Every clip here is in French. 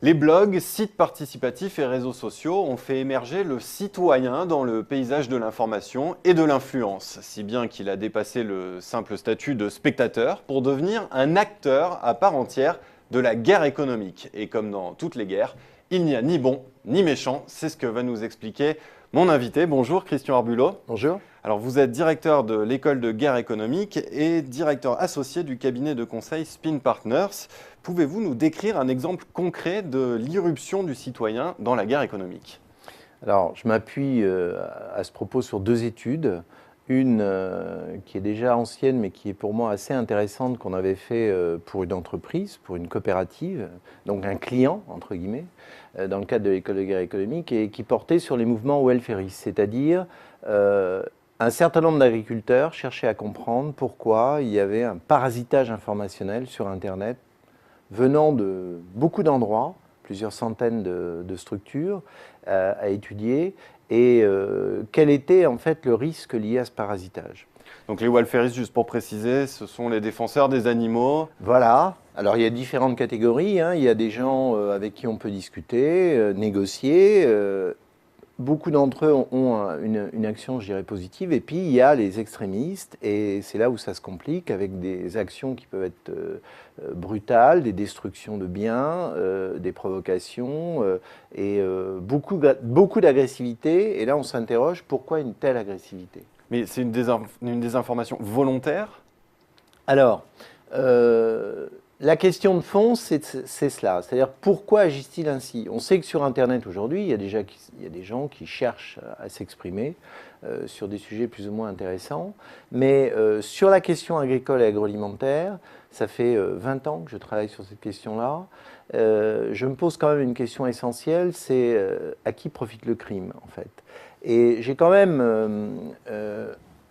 Les blogs, sites participatifs et réseaux sociaux ont fait émerger le citoyen dans le paysage de l'information et de l'influence, si bien qu'il a dépassé le simple statut de spectateur pour devenir un acteur à part entière de la guerre économique. Et comme dans toutes les guerres, il n'y a ni bon ni méchant, c'est ce que va nous expliquer mon invité. Bonjour Christian Arbulot. Bonjour. Alors vous êtes directeur de l'école de guerre économique et directeur associé du cabinet de conseil Spin Partners. Pouvez-vous nous décrire un exemple concret de l'irruption du citoyen dans la guerre économique? Alors, je m'appuie à ce propos sur deux études. Une qui est déjà ancienne, mais qui est pour moi assez intéressante, qu'on avait fait pour une entreprise, pour une coopérative, donc un client, entre guillemets, dans le cadre de l'école de guerre économique, et qui portait sur les mouvements welfaristes, c'est-à-dire un certain nombre d'agriculteurs cherchaient à comprendre pourquoi il y avait un parasitage informationnel sur Internet venant de beaucoup d'endroits, plusieurs centaines de structures à étudier, et quel était en fait le risque lié à ce parasitage. Donc les welfaristes, juste pour préciser, ce sont les défenseurs des animaux. Voilà. Alors il y a différentes catégories, hein. Il y a des gens avec qui on peut discuter, négocier. Beaucoup d'entre eux ont une action, je dirais, positive. Et puis, il y a les extrémistes, et c'est là où ça se complique, avec des actions qui peuvent être brutales, des destructions de biens, des provocations, et beaucoup d'agressivité. Et là, on s'interroge, pourquoi une telle agressivité? Mais c'est une désinformation volontaire? Alors, la question de fond, c'est cela. C'est-à-dire, pourquoi agissent-ils ainsi? On sait que sur Internet, aujourd'hui, il y a des gens qui cherchent à s'exprimer sur des sujets plus ou moins intéressants. Mais sur la question agricole et agroalimentaire, ça fait 20 ans que je travaille sur cette question-là. Je me pose quand même une question essentielle, c'est à qui profite le crime, en fait? Et j'ai quand même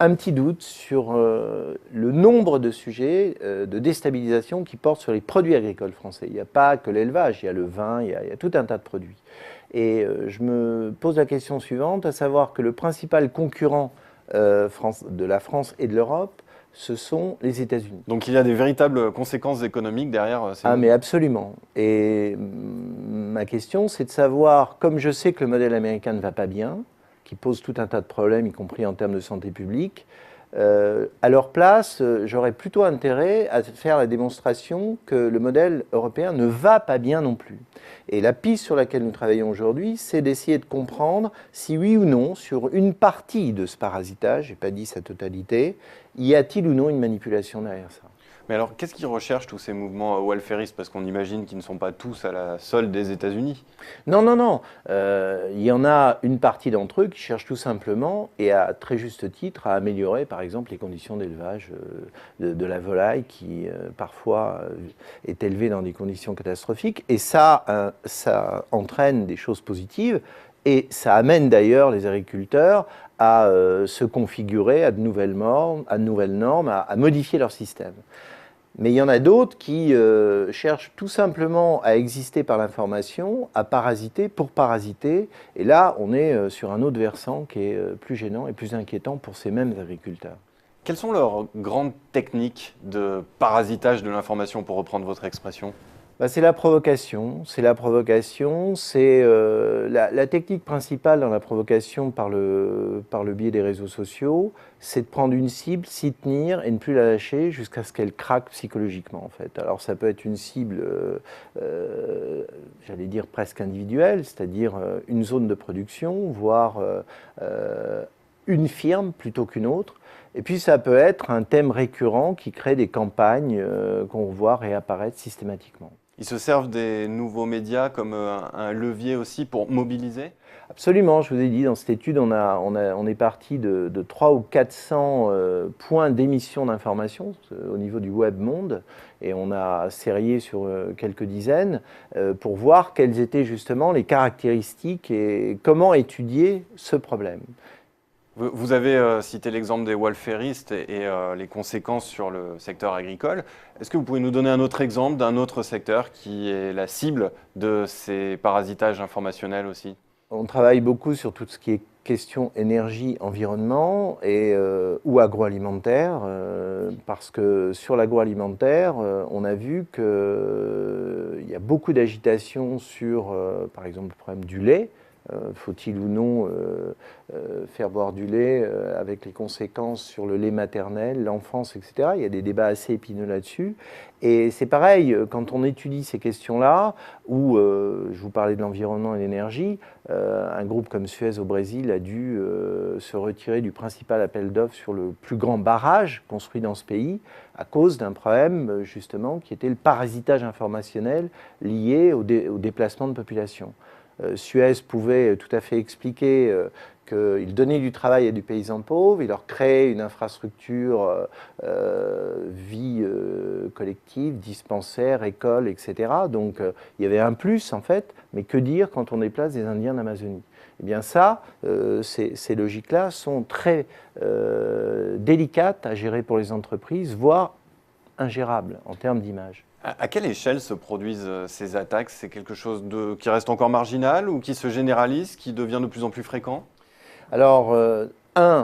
un petit doute sur le nombre de sujets de déstabilisation qui portent sur les produits agricoles français. Il n'y a pas que l'élevage, il y a le vin, il y a tout un tas de produits. Et je me pose la question suivante, à savoir que le principal concurrent de la France et de l'Europe, ce sont les États-Unis. Donc il y a des véritables conséquences économiques derrière ces mais absolument. Et ma question, c'est de savoir, comme je sais que le modèle américain ne va pas bien, qui posent tout un tas de problèmes, y compris en termes de santé publique, à leur place, j'aurais plutôt intérêt à faire la démonstration que le modèle européen ne va pas bien non plus. Et la piste sur laquelle nous travaillons aujourd'hui, c'est d'essayer de comprendre si oui ou non, sur une partie de ce parasitage, je n'ai pas dit sa totalité, y a-t-il ou non une manipulation derrière ça? Mais alors, qu'est-ce qu'ils recherchent tous ces mouvements welfaristes? Parce qu'on imagine qu'ils ne sont pas tous à la solde des États-Unis. Non, non, non. Il y en a une partie d'entre eux qui cherchent tout simplement, et à très juste titre, à améliorer par exemple les conditions d'élevage de la volaille qui parfois est élevée dans des conditions catastrophiques. Et ça entraîne des choses positives. Et ça amène d'ailleurs les agriculteurs à se configurer à de nouvelles normes, à modifier leur système. Mais il y en a d'autres qui cherchent tout simplement à exister par l'information, à parasiter pour parasiter. Et là, on est sur un autre versant qui est plus gênant et plus inquiétant pour ces mêmes agriculteurs. Quelles sont leurs grandes techniques de parasitage de l'information, pour reprendre votre expression? C'est la provocation. C'est la technique principale dans la provocation par le biais des réseaux sociaux, c'est de prendre une cible, s'y tenir et ne plus la lâcher jusqu'à ce qu'elle craque psychologiquement, en fait. Alors ça peut être une cible, j'allais dire presque individuelle, c'est-à-dire une zone de production, voire une firme plutôt qu'une autre. Et puis ça peut être un thème récurrent qui crée des campagnes qu'on voit réapparaître systématiquement. Ils se servent des nouveaux médias comme un levier aussi pour mobiliser? Absolument, je vous ai dit, dans cette étude, on est parti de 300 ou 400 points d'émission d'information au niveau du web monde, et on a sérié sur quelques dizaines pour voir quelles étaient justement les caractéristiques et comment étudier ce problème. Vous avez cité l'exemple des welfaristes et les conséquences sur le secteur agricole. Est-ce que vous pouvez nous donner un autre exemple d'un autre secteur qui est la cible de ces parasitages informationnels aussi? On travaille beaucoup sur tout ce qui est question énergie-environnement ou agroalimentaire, parce que sur l'agroalimentaire, on a vu qu'il y a beaucoup d'agitation sur, par exemple, le problème du lait. Faut-il ou non faire boire du lait avec les conséquences sur le lait maternel, l'enfance, etc. Il y a des débats assez épineux là-dessus. Et c'est pareil, quand on étudie ces questions-là, où je vous parlais de l'environnement et de l'énergie, un groupe comme Suez au Brésil a dû se retirer du principal appel d'offres sur le plus grand barrage construit dans ce pays à cause d'un problème justement qui était le parasitage informationnel lié au déplacement de population. Suez pouvait tout à fait expliquer qu'il donnait du travail à des paysans pauvres, il leur créait une infrastructure vie collective, dispensaires, écoles, etc. Donc il y avait un plus en fait, mais que dire quand on déplace des Indiens d'Amazonie? Eh bien ça, ces logiques-là sont très délicates à gérer pour les entreprises, voire ingérables en termes d'image. À quelle échelle se produisent ces attaques? C'est quelque chose qui reste encore marginal ou qui se généralise, qui devient de plus en plus fréquent? Alors,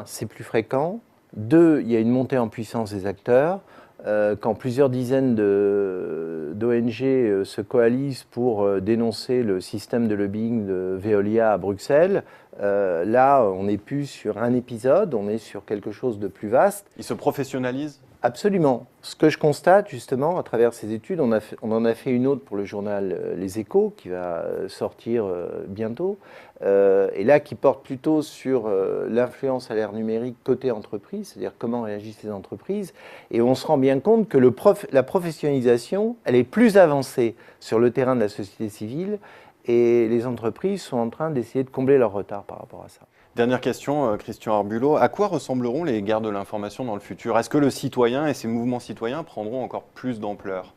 c'est plus fréquent. 2, il y a une montée en puissance des acteurs. Quand plusieurs dizaines d'ONG se coalisent pour dénoncer le système de lobbying de Veolia à Bruxelles, là, on n'est plus sur un épisode, on est sur quelque chose de plus vaste. Ils se professionnalisent? Absolument. Ce que je constate justement à travers ces études, on en a fait une autre pour le journal Les Échos qui va sortir bientôt, et là qui porte plutôt sur l'influence à l'ère numérique côté entreprise, c'est-à-dire comment réagissent les entreprises, et on se rend bien compte que la professionnalisation, elle est plus avancée sur le terrain de la société civile, et les entreprises sont en train d'essayer de combler leur retard par rapport à ça. Dernière question, Christian Arbulot. À quoi ressembleront les guerres de l'information dans le futur? Est-ce que le citoyen et ses mouvements citoyens prendront encore plus d'ampleur?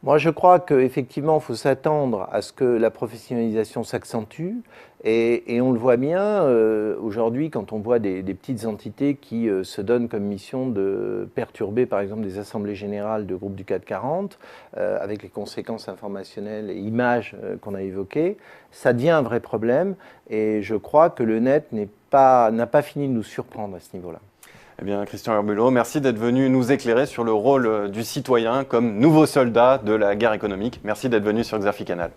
Moi, je crois qu'effectivement, il faut s'attendre à ce que la professionnalisation s'accentue. Et on le voit bien aujourd'hui quand on voit des petites entités qui se donnent comme mission de perturber, par exemple, des assemblées générales de groupes du CAC 40, avec les conséquences informationnelles et images qu'on a évoquées. Ça devient un vrai problème. Et je crois que le net n'a pas fini de nous surprendre à ce niveau-là. Eh bien, Christian Arbulot, merci d'être venu nous éclairer sur le rôle du citoyen comme nouveau soldat de la guerre économique. Merci d'être venu sur Xerfi Canal.